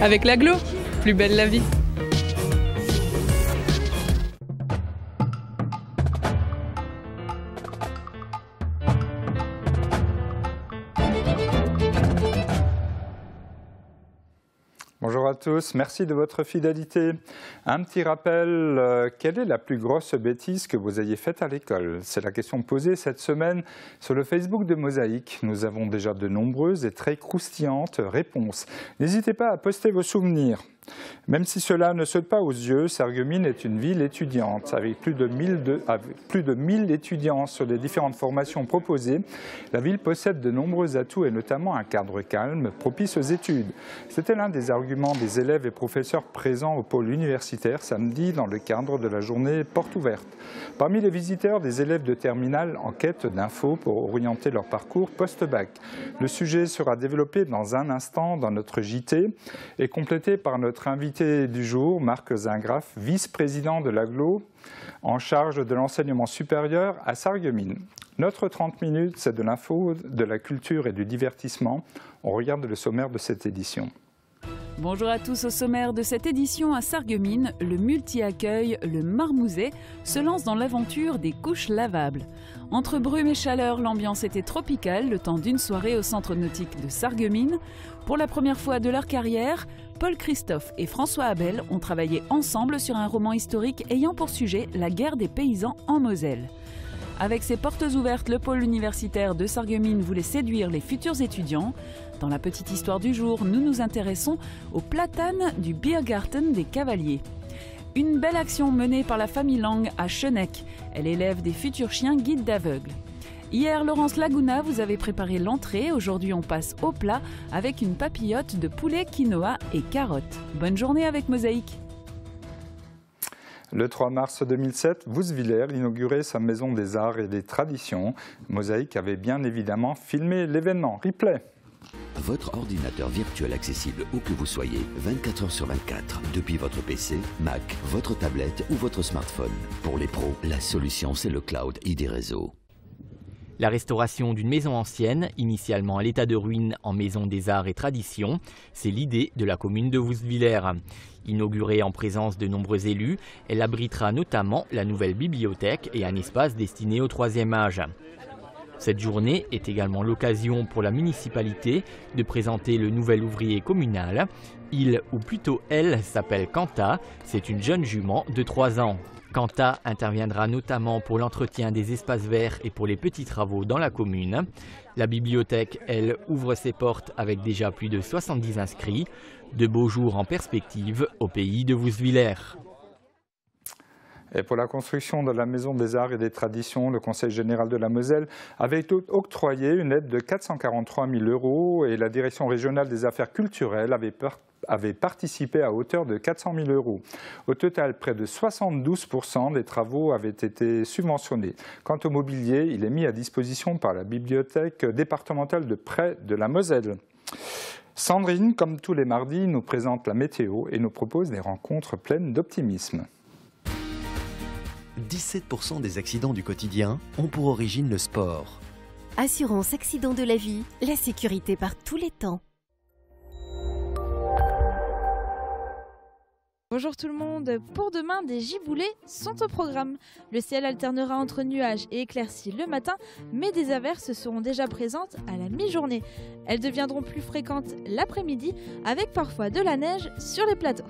Avec l'aglo, plus belle la vie. Bonjour à tous, merci de votre fidélité. Un petit rappel, quelle est la plus grosse bêtise que vous ayez faite à l'école? C'est la question posée cette semaine sur le Facebook de Mosaïque. Nous avons déjà de nombreuses et très croustillantes réponses. N'hésitez pas à poster vos souvenirs. Même si cela ne saute pas aux yeux, Sarreguemines est une ville étudiante avec plus de 1000 étudiants sur les différentes formations proposées. La ville possède de nombreux atouts et notamment un cadre calme propice aux études. C'était l'un des arguments des élèves et professeurs présents au pôle universitaire samedi dans le cadre de la journée porte ouverte. Parmi les visiteurs, des élèves de terminale en quête d'infos pour orienter leur parcours post-bac. Le sujet sera développé dans un instant dans notre JT et complété par notre invité du jour, Marc Zingraf, vice-président de l'AGLO, en charge de l'enseignement supérieur à Sarreguemines. Notre 30 minutes, c'est de l'info, de la culture et du divertissement. On regarde le sommaire de cette édition. Bonjour à tous, au sommaire de cette édition à Sarreguemines, le multi-accueil, le Marmouset, se lance dans l'aventure des couches lavables. Entre brume et chaleur, l'ambiance était tropicale le temps d'une soirée au centre nautique de Sarreguemines. Pour la première fois de leur carrière, Paul Christophe et François Abel ont travaillé ensemble sur un roman historique ayant pour sujet la guerre des paysans en Moselle. Avec ses portes ouvertes, le pôle universitaire de Sarreguemines voulait séduire les futurs étudiants. Dans la petite histoire du jour, nous nous intéressons au platane du Biergarten des Cavaliers. Une belle action menée par la famille Lang à Chenec. Elle élève des futurs chiens guides d'aveugles. Hier, Laurence Laguna, vous avez préparé l'entrée. Aujourd'hui, on passe au plat avec une papillote de poulet, quinoa et carottes. Bonne journée avec Mosaïque. Le 3 mars 2007, Wouswiller inaugurait sa maison des arts et des traditions. Mosaïque avait bien évidemment filmé l'événement. Replay. Votre ordinateur virtuel accessible où que vous soyez, 24 heures sur 24, depuis votre PC, Mac, votre tablette ou votre smartphone. Pour les pros, la solution c'est le cloud ID Réseau. La restauration d'une maison ancienne, initialement à l'état de ruine en maison des arts et traditions, c'est l'idée de la commune de Wouswiller. Inaugurée en présence de nombreux élus, elle abritera notamment la nouvelle bibliothèque et un espace destiné au troisième âge. Cette journée est également l'occasion pour la municipalité de présenter le nouvel ouvrier communal. Il, ou plutôt elle, s'appelle Quanta, c'est une jeune jument de 3 ans. Quanta interviendra notamment pour l'entretien des espaces verts et pour les petits travaux dans la commune. La bibliothèque, elle, ouvre ses portes avec déjà plus de 70 inscrits. De beaux jours en perspective au pays de Wouswiller. Et pour la construction de la Maison des Arts et des Traditions, le Conseil général de la Moselle avait octroyé une aide de 443 000 € et la Direction régionale des affaires culturelles avait participé à hauteur de 400 000 €. Au total, près de 72% des travaux avaient été subventionnés. Quant au mobilier, il est mis à disposition par la bibliothèque départementale de près de la Moselle. Sandrine, comme tous les mardis, nous présente la météo et nous propose des rencontres pleines d'optimisme. 17% des accidents du quotidien ont pour origine le sport. Assurance accident de la vie, la sécurité par tous les temps. Bonjour tout le monde, pour demain des giboulées sont au programme. Le ciel alternera entre nuages et éclaircies le matin, mais des averses seront déjà présentes à la mi-journée. Elles deviendront plus fréquentes l'après-midi, avec parfois de la neige sur les plateaux.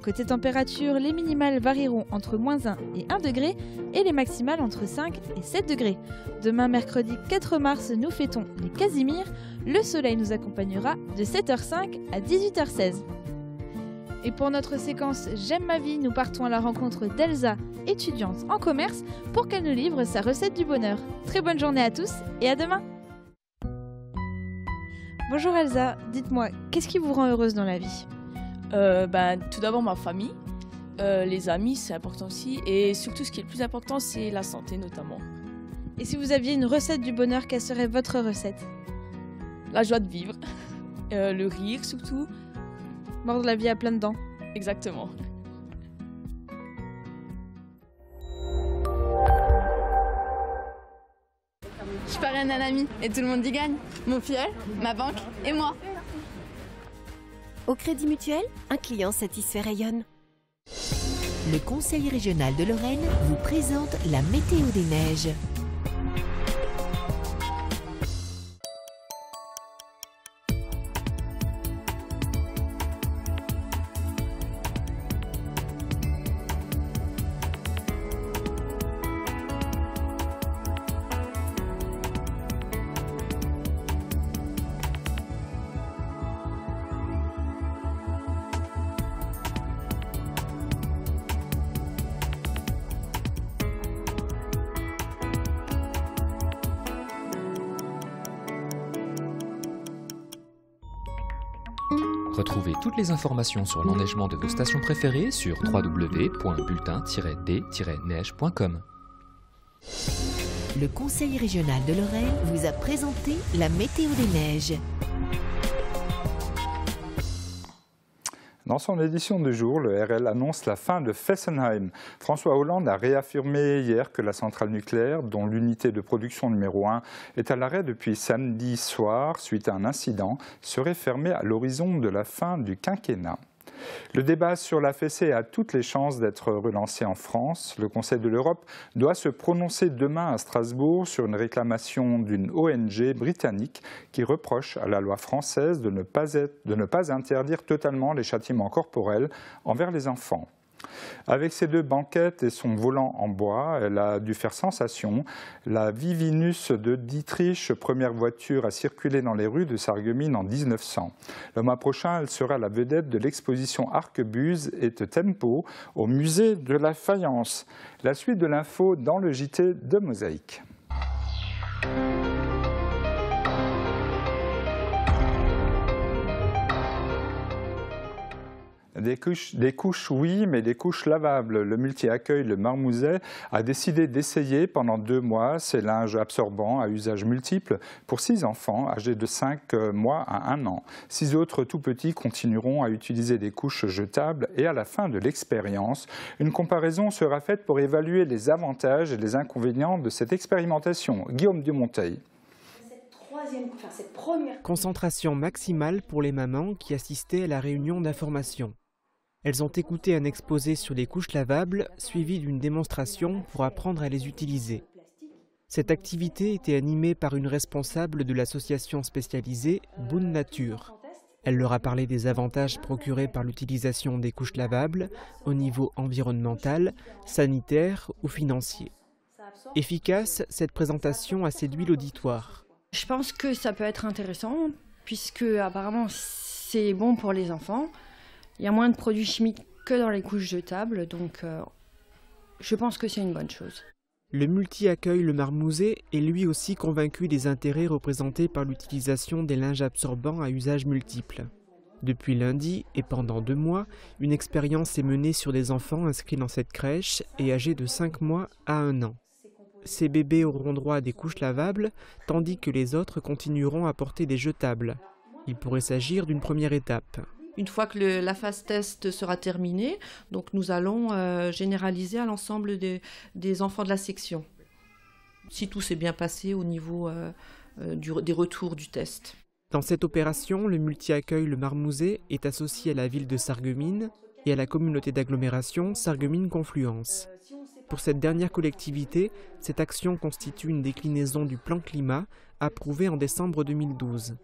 Côté température, les minimales varieront entre -1 et 1 degré et les maximales entre 5 et 7 degrés. Demain mercredi 4 mars, nous fêtons les Casimirs. Le soleil nous accompagnera de 7h05 à 18h16. Et pour notre séquence J'aime ma vie, nous partons à la rencontre d'Elsa, étudiante en commerce, pour qu'elle nous livre sa recette du bonheur. Très bonne journée à tous et à demain. Bonjour Elsa, dites-moi, qu'est-ce qui vous rend heureuse dans la vie ? Tout d'abord ma famille, les amis c'est important aussi, et surtout ce qui est le plus important c'est la santé notamment. Et si vous aviez une recette du bonheur, quelle serait votre recette ? La joie de vivre, le rire surtout. Mordre la vie à pleines dents. Exactement. Je parraine un ami et tout le monde y gagne. Mon filleul, ma banque et moi. Au Crédit Mutuel, un client satisfait rayonne. Le Conseil régional de Lorraine vous présente la météo des neiges. Retrouvez toutes les informations sur l'enneigement de vos stations préférées sur www.bulletin-d-neige.com. Le Conseil régional de Lorraine vous a présenté la météo des neiges. Dans son édition du jour, le RL annonce la fin de Fessenheim. François Hollande a réaffirmé hier que la centrale nucléaire, dont l'unité de production numéro 1 est à l'arrêt depuis samedi soir suite à un incident, serait fermée à l'horizon de la fin du quinquennat. Le débat sur la fessée a toutes les chances d'être relancé en France. Le Conseil de l'Europe doit se prononcer demain à Strasbourg sur une réclamation d'une ONG britannique qui reproche à la loi française de ne pas interdire totalement les châtiments corporels envers les enfants. Avec ses 2 banquettes et son volant en bois, elle a dû faire sensation. La Vivinus de Dietrich, première voiture à circuler dans les rues de Sarreguemines en 1900. Le mois prochain, elle sera la vedette de l'exposition Arquebuse et Tempo au musée de la Faïence. La suite de l'info dans le JT de Mosaïque. Des couches, oui, mais des couches lavables. Le multi-accueil Le Marmouzet a décidé d'essayer pendant 2 mois ces linges absorbants à usage multiple pour 6 enfants âgés de 5 mois à 1 an. 6 autres tout petits continueront à utiliser des couches jetables et à la fin de l'expérience, une comparaison sera faite pour évaluer les avantages et les inconvénients de cette expérimentation. Guillaume Dumonteil. Concentration maximale pour les mamans qui assistaient à la réunion d'information. Elles ont écouté un exposé sur les couches lavables, suivi d'une démonstration pour apprendre à les utiliser. Cette activité était animée par une responsable de l'association spécialisée Boone Nature. Elle leur a parlé des avantages procurés par l'utilisation des couches lavables au niveau environnemental, sanitaire ou financier. Efficace, cette présentation a séduit l'auditoire. Je pense que ça peut être intéressant, puisque apparemment c'est bon pour les enfants. Il y a moins de produits chimiques que dans les couches jetables, donc je pense que c'est une bonne chose. Le multi-accueil Le Marmouzet est lui aussi convaincu des intérêts représentés par l'utilisation des linges absorbants à usage multiple. Depuis lundi et pendant 2 mois, une expérience est menée sur des enfants inscrits dans cette crèche et âgés de 5 mois à 1 an. Ces bébés auront droit à des couches lavables, tandis que les autres continueront à porter des jetables. Il pourrait s'agir d'une première étape. Une fois que la phase test sera terminée, donc nous allons généraliser à l'ensemble des enfants de la section, si tout s'est bien passé au niveau des retours du test. Dans cette opération, le multi-accueil Le Marmouzet est associé à la ville de Sarreguemines et à la communauté d'agglomération Sarreguemines-Confluence. Pour cette dernière collectivité, cette action constitue une déclinaison du plan climat approuvé en décembre 2012.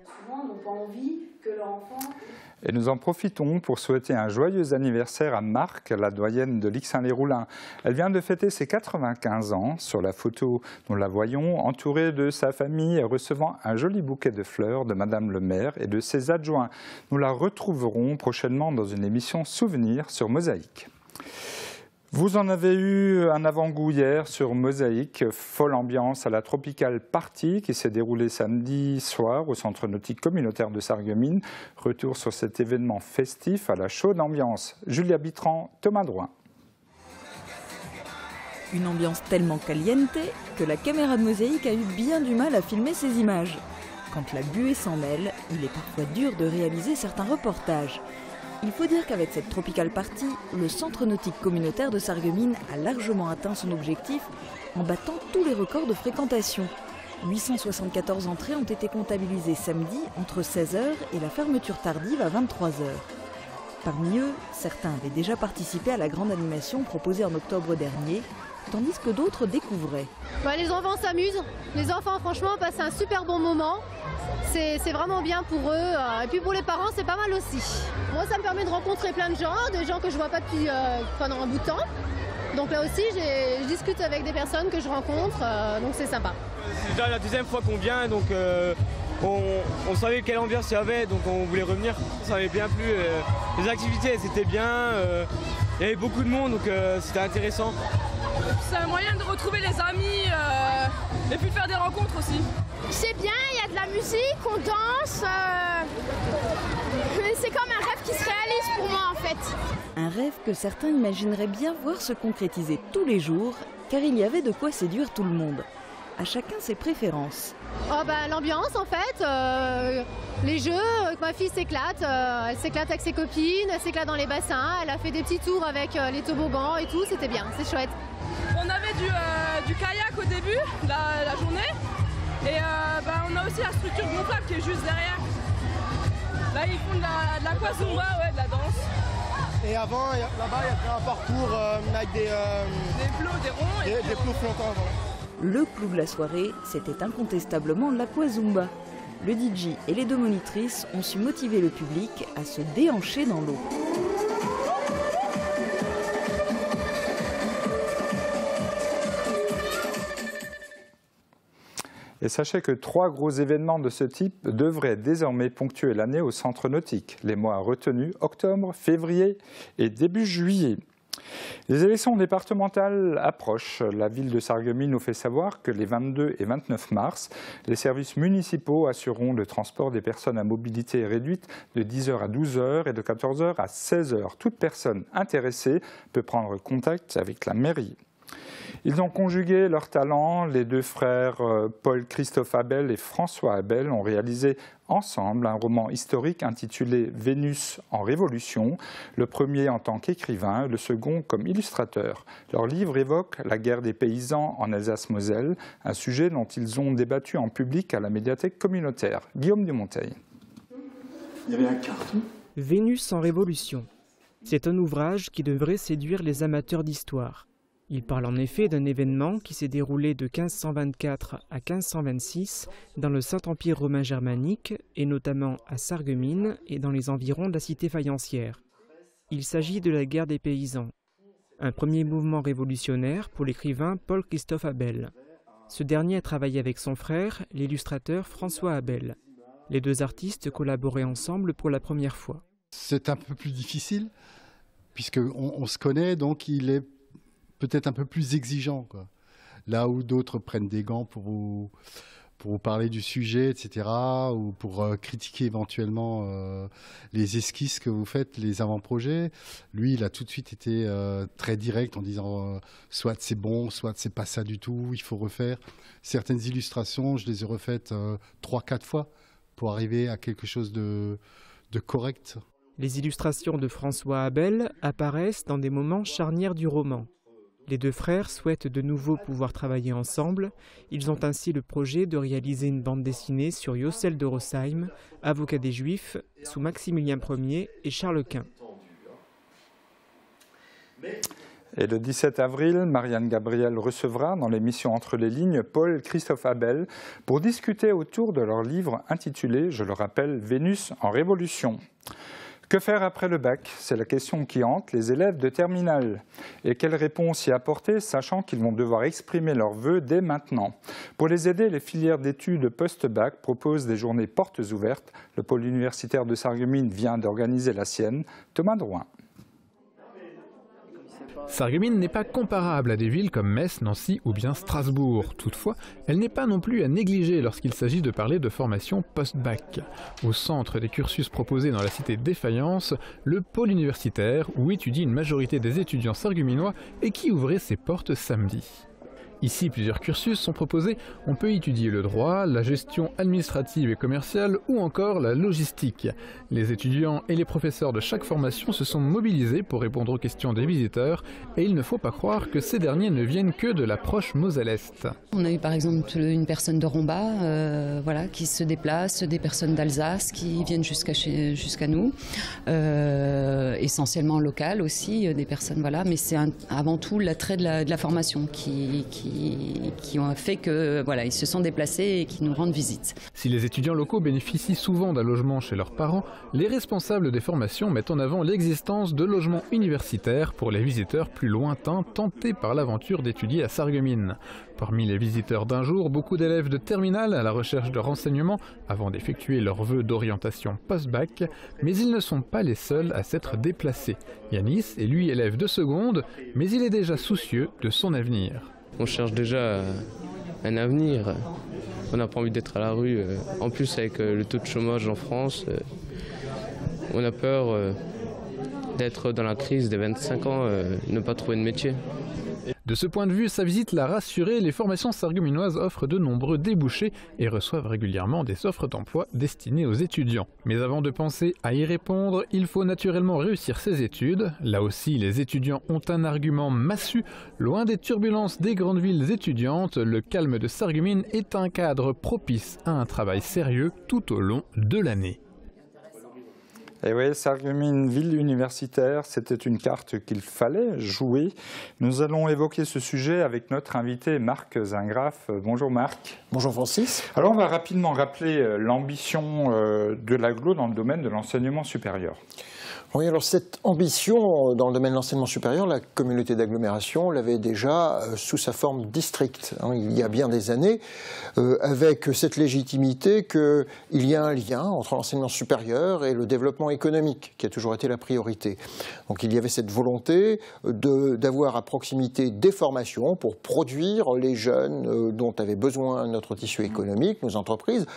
Et nous en profitons pour souhaiter un joyeux anniversaire à Marc, la doyenne de Lixin-les-Roulins. Elle vient de fêter ses 95 ans. Sur la photo, nous la voyons entourée de sa famille et recevant un joli bouquet de fleurs de Madame le maire et de ses adjoints. Nous la retrouverons prochainement dans une émission Souvenirs sur Mosaïque. Vous en avez eu un avant-goût hier sur Mosaïque, folle ambiance à la Tropical Party qui s'est déroulée samedi soir au centre nautique communautaire de Sarreguemines. Retour sur cet événement festif à la chaude ambiance. Julia Bitran, Thomas Drouin. Une ambiance tellement caliente que la caméra de Mosaïque a eu bien du mal à filmer ces images. Quand la buée s'en mêle, il est parfois dur de réaliser certains reportages. Il faut dire qu'avec cette Tropical Party, le centre nautique communautaire de Sarreguemines a largement atteint son objectif en battant tous les records de fréquentation. 874 entrées ont été comptabilisées samedi entre 16h et la fermeture tardive à 23h. Parmi eux, certains avaient déjà participé à la grande animation proposée en octobre dernier, tandis que d'autres découvraient. Les enfants s'amusent, les enfants franchement passent un super bon moment, c'est vraiment bien pour eux, et puis pour les parents c'est pas mal aussi. Moi ça me permet de rencontrer plein de gens que je vois pas depuis pendant un bout de temps. Donc là aussi je discute avec des personnes que je rencontre, donc c'est sympa. C'est déjà la deuxième fois qu'on vient, donc on savait quelle ambiance il y avait, donc on voulait revenir. Ça m'avait bien plu, les activités c'était bien, il y avait beaucoup de monde, donc c'était intéressant. C'est un moyen de retrouver les amis et puis de faire des rencontres aussi. C'est bien, il y a de la musique, on danse. C'est comme un rêve qui se réalise pour moi en fait. Un rêve que certains imagineraient bien voir se concrétiser tous les jours, car il y avait de quoi séduire tout le monde. À chacun ses préférences. L'ambiance en fait, les jeux, ma fille s'éclate, elle s'éclate avec ses copines, elle s'éclate dans les bassins, elle a fait des petits tours avec les toboggans et tout, c'était bien, c'est chouette. On avait du kayak au début, la journée, et on a aussi la structure gonflable qui est juste derrière. Là ils font de l'aquazumba, de la danse. Et avant, là-bas il y avait un parcours avec des plots, des ronds et des plots flottants. Voilà. Le clou de la soirée, c'était incontestablement l'aquazumba. Le DJ et les deux monitrices ont su motiver le public à se déhancher dans l'eau. Et sachez que 3 gros événements de ce type devraient désormais ponctuer l'année au centre nautique. Les mois retenus, octobre, février et début juillet. Les élections départementales approchent. La ville de Sarreguemines nous fait savoir que les 22 et 29 mars, les services municipaux assureront le transport des personnes à mobilité réduite de 10h à 12h et de 14h à 16h. Toute personne intéressée peut prendre contact avec la mairie. Ils ont conjugué leurs talents. Les deux frères Paul-Christophe Abel et François Abel ont réalisé ensemble un roman historique intitulé « Vénus en révolution », le premier en tant qu'écrivain, le second comme illustrateur. Leur livre évoque la guerre des paysans en Alsace-Moselle, un sujet dont ils ont débattu en public à la médiathèque communautaire. Guillaume Dumonteil. Il y avait un carton. Vénus en révolution. C'est un ouvrage qui devrait séduire les amateurs d'histoire. Il parle en effet d'un événement qui s'est déroulé de 1524 à 1526 dans le Saint-Empire romain germanique et notamment à Sarreguemines et dans les environs de la cité faïencière. Il s'agit de la guerre des paysans, un premier mouvement révolutionnaire pour l'écrivain Paul-Christophe Abel. Ce dernier a travaillé avec son frère, l'illustrateur François Abel. Les deux artistes collaboraient ensemble pour la première fois. C'est un peu plus difficile puisqu'on se connaît, donc il est peut-être un peu plus exigeant, quoi. Là où d'autres prennent des gants pour vous parler du sujet, etc., ou pour critiquer éventuellement les esquisses que vous faites, les avant-projets. Lui, il a tout de suite été très direct en disant soit c'est bon, soit c'est pas ça du tout, il faut refaire. Certaines illustrations, je les ai refaites 3-4 fois pour arriver à quelque chose de correct. Les illustrations de François Abel apparaissent dans des moments charnières du roman. Les deux frères souhaitent de nouveau pouvoir travailler ensemble. Ils ont ainsi le projet de réaliser une bande dessinée sur Yossel de Rosheim, avocat des Juifs, sous Maximilien Ier et Charles Quint. Et le 17 avril, Marianne Gabriel recevra dans l'émission Entre les lignes Paul-Christophe Abel pour discuter autour de leur livre intitulé, je le rappelle, Vénus en révolution. Que faire après le bac? C'est la question qui hante les élèves de terminale. Et quelle réponse y apporter, sachant qu'ils vont devoir exprimer leurs vœux dès maintenant? Pour les aider, les filières d'études post-bac proposent des journées portes ouvertes. Le pôle universitaire de Sarreguemines vient d'organiser la sienne. Thomas Drouin. Sarreguemines n'est pas comparable à des villes comme Metz, Nancy ou bien Strasbourg. Toutefois, elle n'est pas non plus à négliger lorsqu'il s'agit de parler de formation post-bac. Au centre des cursus proposés dans la cité Défaillance, le pôle universitaire où étudie une majorité des étudiants sarregueminois et qui ouvrait ses portes samedi. Ici, plusieurs cursus sont proposés. On peut étudier le droit, la gestion administrative et commerciale ou encore la logistique. Les étudiants et les professeurs de chaque formation se sont mobilisés pour répondre aux questions des visiteurs et il ne faut pas croire que ces derniers ne viennent que de la proche Moselle-Est. On a eu par exemple une personne de Romba voilà, qui se déplace, des personnes d'Alsace qui viennent jusqu'à nous, essentiellement locales aussi, des personnes, voilà, mais c'est avant tout l'attrait de la formation qui ont fait que voilà, ils se sont déplacés et qui nous rendent visite. Si les étudiants locaux bénéficient souvent d'un logement chez leurs parents, les responsables des formations mettent en avant l'existence de logements universitaires pour les visiteurs plus lointains tentés par l'aventure d'étudier à Sarreguemines. Parmi les visiteurs d'un jour, beaucoup d'élèves de terminale à la recherche de renseignements avant d'effectuer leurs vœux d'orientation post-bac, mais ils ne sont pas les seuls à s'être déplacés. Yanis est lui élève de seconde, mais il est déjà soucieux de son avenir. On cherche déjà un avenir, on n'a pas envie d'être à la rue. En plus avec le taux de chômage en France, on a peur d'être dans la crise des 25 ans, ne pas trouver de métier. De ce point de vue, sa visite l'a rassuré, les formations sarregueminoises offrent de nombreux débouchés et reçoivent régulièrement des offres d'emploi destinées aux étudiants. Mais avant de penser à y répondre, il faut naturellement réussir ses études. Là aussi, les étudiants ont un argument massu. Loin des turbulences des grandes villes étudiantes, le calme de Sarreguemines est un cadre propice à un travail sérieux tout au long de l'année. Et oui, Sarreguemines, ville universitaire, c'était une carte qu'il fallait jouer. Nous allons évoquer ce sujet avec notre invité Marc Zingraf. Bonjour Marc. Bonjour Francis. Alors on va rapidement rappeler l'ambition de l'agglo dans le domaine de l'enseignement supérieur. Oui, alors cette ambition dans le domaine de l'enseignement supérieur, la communauté d'agglomération l'avait déjà sous sa forme district, il y a bien des années, avec cette légitimité qu'il y a un lien entre l'enseignement supérieur et le développement économique, qui a toujours été la priorité. Donc il y avait cette volonté d'avoir à proximité des formations pour produire les jeunes dont avait besoin notre tissu économique, nos entreprises.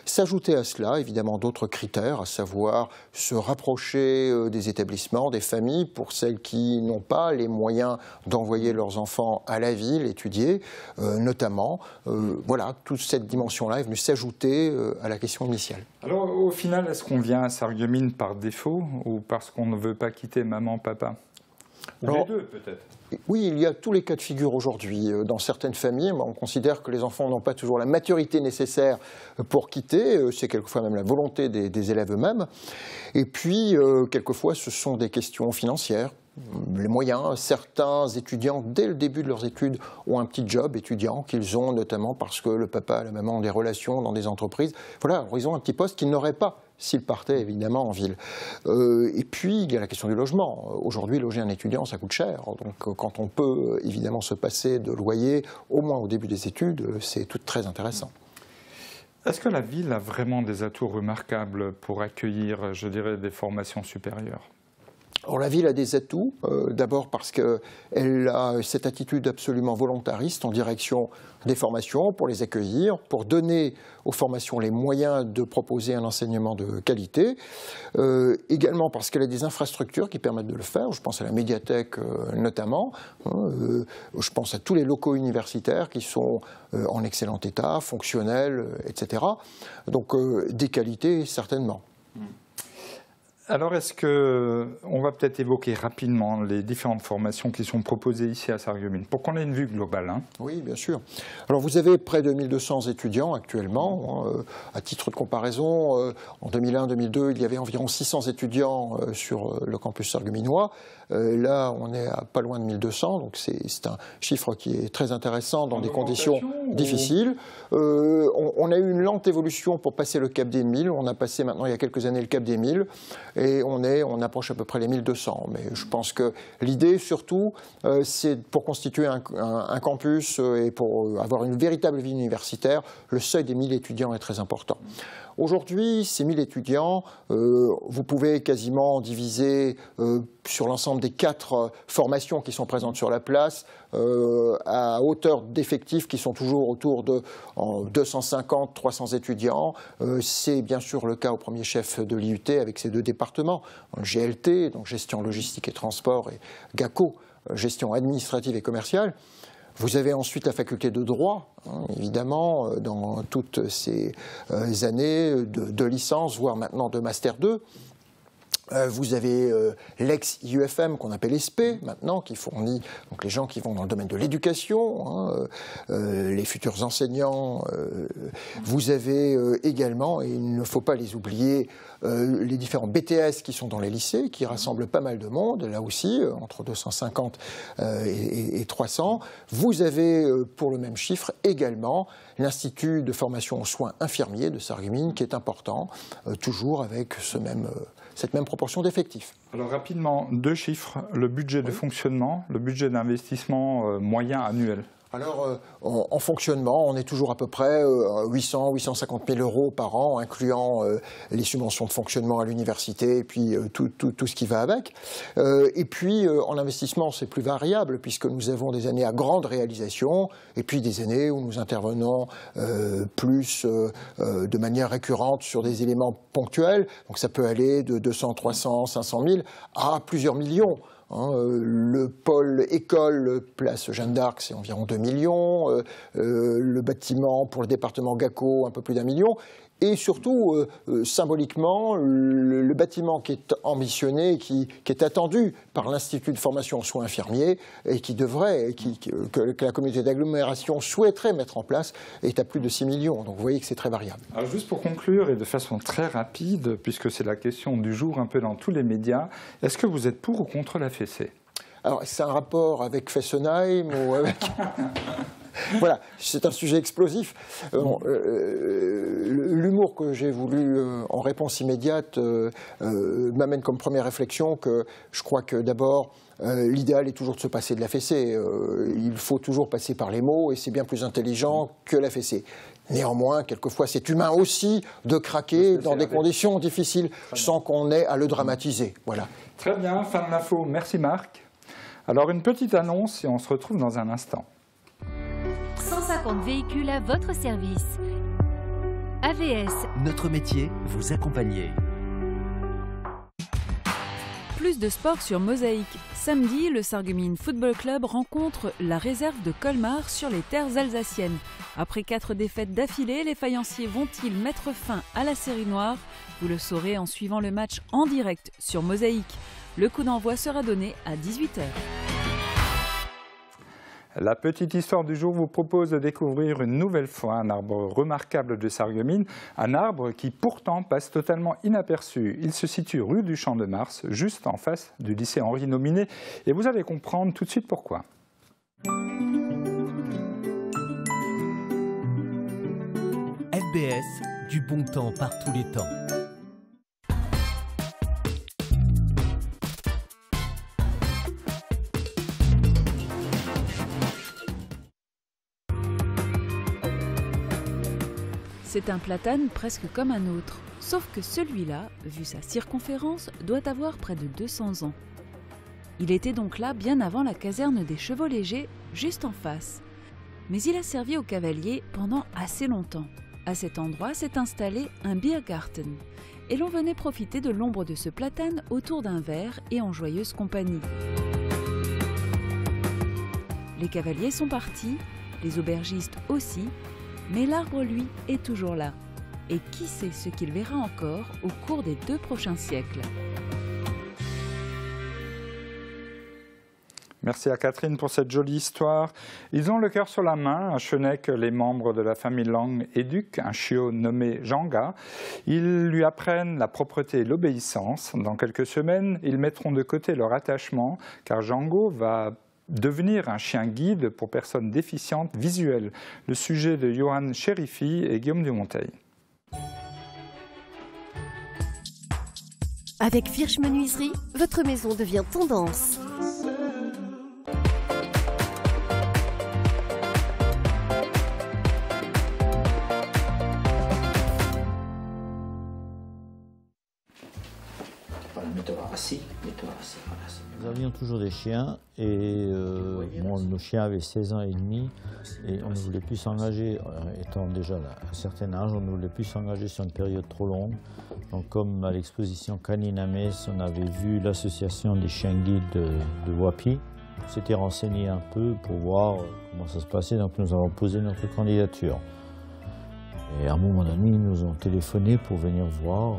S'ajouter à cela, évidemment, d'autres critères, à savoir se rapprocher des établissements, des familles, pour celles qui n'ont pas les moyens d'envoyer leurs enfants à la ville étudier, notamment. Voilà, toute cette dimension-là est venue s'ajouter à la question initiale. Alors, au final, est-ce qu'on vient à Sarreguemines par défaut ou parce qu'on ne veut pas quitter maman, papa? Ou les deux, peut-être? Oui, il y a tous les cas de figure aujourd'hui. Dans certaines familles, on considère que les enfants n'ont pas toujours la maturité nécessaire pour quitter. C'est quelquefois même la volonté des élèves eux-mêmes. Et puis, quelquefois, ce sont des questions financières. Les moyens, certains étudiants, dès le début de leurs études, ont un petit job étudiant qu'ils ont, notamment parce que le papa et la maman ont des relations dans des entreprises. Voilà, ils ont un petit poste qu'ils n'auraient pas s'ils partaient évidemment en ville. Et puis, il y a la question du logement. Aujourd'hui, loger un étudiant, ça coûte cher. Donc, quand on peut évidemment se passer de loyer, au moins au début des études, c'est tout très intéressant. Est-ce que la ville a vraiment des atouts remarquables pour accueillir, je dirais, des formations supérieures ? Alors, la ville a des atouts, d'abord parce qu'elle a cette attitude absolument volontariste en direction des formations pour les accueillir, pour donner aux formations les moyens de proposer un enseignement de qualité. Également parce qu'elle a des infrastructures qui permettent de le faire. Je pense à la médiathèque notamment. Je pense à tous les locaux universitaires qui sont en excellent état, fonctionnels, etc. Donc des qualités certainement. Alors, est-ce qu'on va peut-être évoquer rapidement les différentes formations qui sont proposées ici à Sarreguemines, pour qu'on ait une vue globale, hein. Oui, bien sûr. Alors, vous avez près de 1200 étudiants actuellement. À titre de comparaison, en 2001-2002, il y avait environ 600 étudiants sur le campus sarregueminois. Là, on est à pas loin de 1200, donc c'est un chiffre qui est très intéressant dans des conditions difficiles. On a eu une lente évolution pour passer le cap des 1000. On a passé maintenant, il y a quelques années, le cap des 1000. Et on approche à peu près les 1200. Mais je pense que l'idée, surtout, c'est pour constituer un campus et pour avoir une véritable vie universitaire, le seuil des 1000 étudiants est très important. Aujourd'hui, ces 1000 étudiants, vous pouvez quasiment diviser sur l'ensemble des 4 formations qui sont présentes sur la place, à hauteur d'effectifs qui sont toujours autour de 250-300 étudiants. C'est bien sûr le cas au premier chef de l'IUT avec ses 2 départements, GLT, donc gestion logistique et transport, et GACO, gestion administrative et commerciale. Vous avez ensuite la faculté de droit, hein, évidemment, dans toutes ces années de licence, voire maintenant de Master 2. Vous avez l'ex-IUFM qu'on appelle ESPE maintenant, qui fournit donc les gens qui vont dans le domaine de l'éducation, hein, les futurs enseignants. Vous avez également, et il ne faut pas les oublier, les différents BTS qui sont dans les lycées, qui rassemblent pas mal de monde, là aussi, entre 250 et 300. Vous avez, pour le même chiffre, également l'Institut de formation aux soins infirmiers de Sarreguemines, qui est important, toujours avec cette même proportion d'effectifs. Alors rapidement, 2 chiffres, le budget de fonctionnement, le budget d'investissement moyen annuel. Alors, en fonctionnement, on est toujours à peu près 800-850 000 euros par an, incluant les subventions de fonctionnement à l'université et puis tout ce qui va avec. Et puis, en investissement, c'est plus variable, puisque nous avons des années à grande réalisation et puis des années où nous intervenons plus de manière récurrente sur des éléments ponctuels. Donc, ça peut aller de 200, 300, 500 000 à plusieurs millions. Le pôle école place Jeanne d'Arc, c'est environ 2 millions. Le bâtiment pour le département GACO, un peu plus d'1 million. Et surtout, symboliquement, le bâtiment qui est ambitionné, qui est attendu par l'Institut de formation aux soins infirmiers et qui devrait, que la communauté d'agglomération souhaiterait mettre en place, est à plus de 6 millions. Donc vous voyez que c'est très variable. Alors juste pour conclure, et de façon très rapide, puisque c'est la question du jour un peu dans tous les médias, est-ce que vous êtes pour ou contre la fessée? Alors c'est un rapport avec Fessenheim ou avec... Voilà, c'est un sujet explosif. L'humour que j'ai voulu en réponse immédiate m'amène comme première réflexion que je crois que d'abord, l'idéal est toujours de se passer de la fessée. Il faut toujours passer par les mots et c'est bien plus intelligent que la fessée. Néanmoins, quelquefois, c'est humain aussi de craquer dans des conditions difficiles sans qu'on ait à le dramatiser. Voilà. Très bien, fin de l'info. Merci Marc. Alors une petite annonce et on se retrouve dans un instant. 150 véhicules à votre service. AVS. Notre métier, vous accompagner. Plus de sport sur Mosaïque. Samedi, le Sarreguemines Football Club rencontre la réserve de Colmar sur les terres alsaciennes. Après 4 défaites d'affilée, les faïenciers vont-ils mettre fin à la série noire? Vous le saurez en suivant le match en direct sur Mosaïque. Le coup d'envoi sera donné à 18 h. La petite histoire du jour vous propose de découvrir une nouvelle fois un arbre remarquable de Sarreguemines, un arbre qui pourtant passe totalement inaperçu. Il se situe rue du Champ de Mars, juste en face du lycée Henri Nominé, et vous allez comprendre tout de suite pourquoi. FBS, du bon temps par tous les temps. C'est un platane presque comme un autre, sauf que celui-là, vu sa circonférence, doit avoir près de 200 ans. Il était donc là bien avant la caserne des chevaux légers, juste en face. Mais il a servi aux cavaliers pendant assez longtemps. À cet endroit s'est installé un Biergarten, et l'on venait profiter de l'ombre de ce platane autour d'un verre et en joyeuse compagnie. Les cavaliers sont partis, les aubergistes aussi, mais l'arbre, lui, est toujours là. Et qui sait ce qu'il verra encore au cours des 2 prochains siècles. Merci à Catherine pour cette jolie histoire. Ils ont le cœur sur la main, à Chenec, les membres de la famille Lang éduquent un chiot nommé Janga. Ils lui apprennent la propreté et l'obéissance. Dans quelques semaines, ils mettront de côté leur attachement, car Django va devenir un chien guide pour personnes déficientes visuelles. Le sujet de Johan Chérifi et Guillaume Dumonteil. Avec Firch Menuiserie, votre maison devient tendance. Nous avions toujours des chiens et nos chiens avaient 16 ans et demi et on ne voulait plus s'engager, étant déjà à un certain âge, on ne voulait plus s'engager sur une période trop longue. Donc comme à l'exposition Canine à Metz, on avait vu l'association des chiens guides de Wapi On s'était renseigné un peu pour voir comment ça se passait, donc nous avons posé notre candidature. Et à un moment donné, ils nous ont téléphoné pour venir voir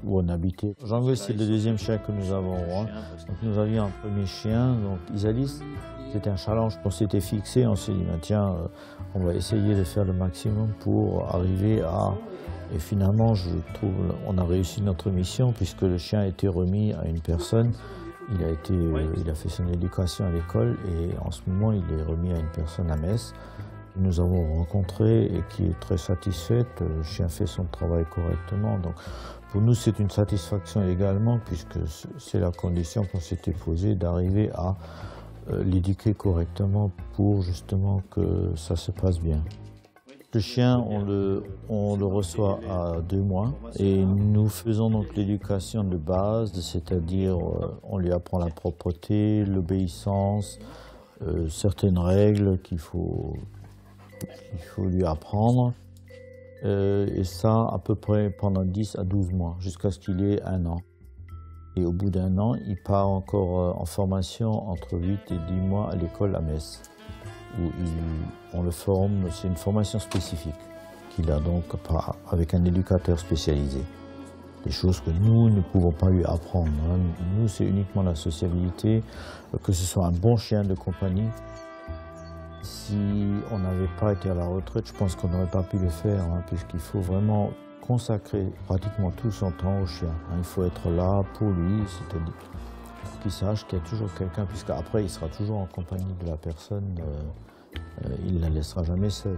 où on habitait. Django, c'est le deuxième chien que nous avons. Hein. Donc nous avions un premier chien, donc Isalis. C'était un challenge qu'on s'était fixé. On s'est dit, tiens, on va essayer de faire le maximum pour arriver à... Et finalement, je trouve on a réussi notre mission puisque le chien a été remis à une personne. Il a fait son éducation à l'école et en ce moment, il est remis à une personne à Metz. Nous avons rencontré et qui est très satisfaite. Le chien fait son travail correctement. Donc, pour nous, c'est une satisfaction également puisque c'est la condition qu'on s'était posée d'arriver à l'éduquer correctement pour justement que ça se passe bien. Le chien, on le reçoit à 2 mois et nous faisons donc l'éducation de base, c'est-à-dire on lui apprend la propreté, l'obéissance, certaines règles qu'il faut lui apprendre. Et ça à peu près pendant 10 à 12 mois, jusqu'à ce qu'il ait 1 an. Et au bout d'1 an, il part encore en formation entre 8 et 10 mois à l'école à Metz, où on le forme, c'est une formation spécifique qu'il a donc avec un éducateur spécialisé. Des choses que nous ne pouvons pas lui apprendre. Hein. Nous, c'est uniquement la sociabilité, que ce soit un bon chien de compagnie. Si on n'avait pas été à la retraite, je pense qu'on n'aurait pas pu le faire, hein, puisqu'il faut vraiment consacrer pratiquement tout son temps au chien. Hein. Il faut être là pour lui, c'est-à-dire qu'il sache qu'il y a toujours quelqu'un, puisqu'après il sera toujours en compagnie de la personne, il ne la laissera jamais seule.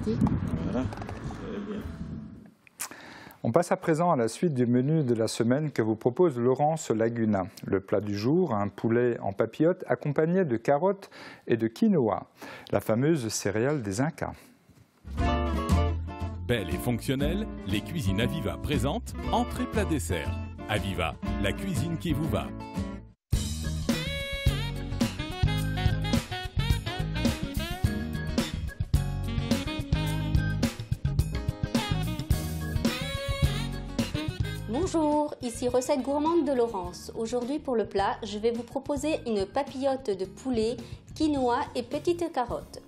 Voilà. On passe à présent à la suite du menu de la semaine que vous propose Laurence Laguna. Le plat du jour, un poulet en papillote accompagné de carottes et de quinoa, la fameuse céréale des Incas. Belle et fonctionnelle, les cuisines Aviva présentent entrée plat dessert. Aviva, la cuisine qui vous va. Bonjour, ici recette gourmande de Laurence. Aujourd'hui pour le plat, je vais vous proposer une papillote de poulet, quinoa et petites carottes.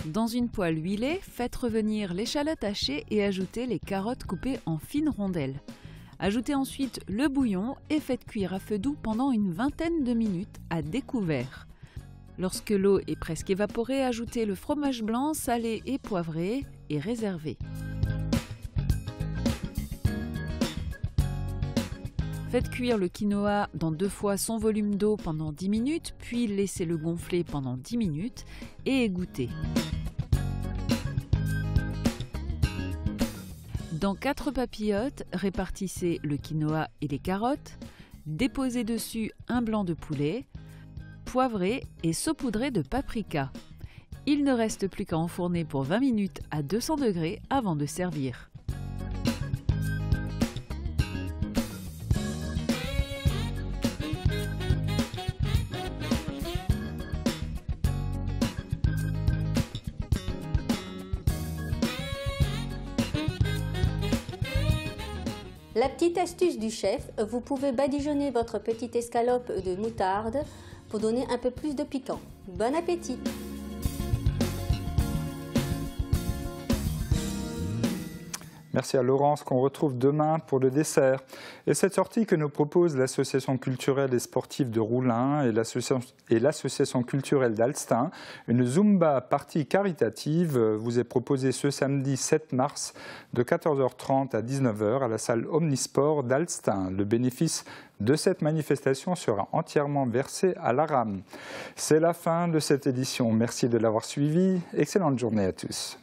Dans une poêle huilée, faites revenir l'échalote hachée et ajoutez les carottes coupées en fines rondelles. Ajoutez ensuite le bouillon et faites cuire à feu doux pendant une vingtaine de minutes à découvert. Lorsque l'eau est presque évaporée, ajoutez le fromage blanc salé et poivré et réservez. Faites cuire le quinoa dans 2 fois son volume d'eau pendant 10 minutes, puis laissez-le gonfler pendant 10 minutes et égouttez. Dans 4 papillotes, répartissez le quinoa et les carottes, déposez dessus un blanc de poulet, poivrez et saupoudrez de paprika. Il ne reste plus qu'à enfourner pour 20 minutes à 200 degrés avant de servir. La petite astuce du chef, vous pouvez badigeonner votre petite escalope de moutarde pour donner un peu plus de piquant. Bon appétit! Merci à Laurence qu'on retrouve demain pour le dessert. Et cette sortie que nous propose l'association culturelle et sportive de Roulin et l'association culturelle d'Alstin, une Zumba partie caritative, vous est proposée ce samedi 7 mars de 14h30 à 19h à la salle Omnisport d'Alstin. Le bénéfice de cette manifestation sera entièrement versé à l'ARAM. C'est la fin de cette édition. Merci de l'avoir suivi. Excellente journée à tous.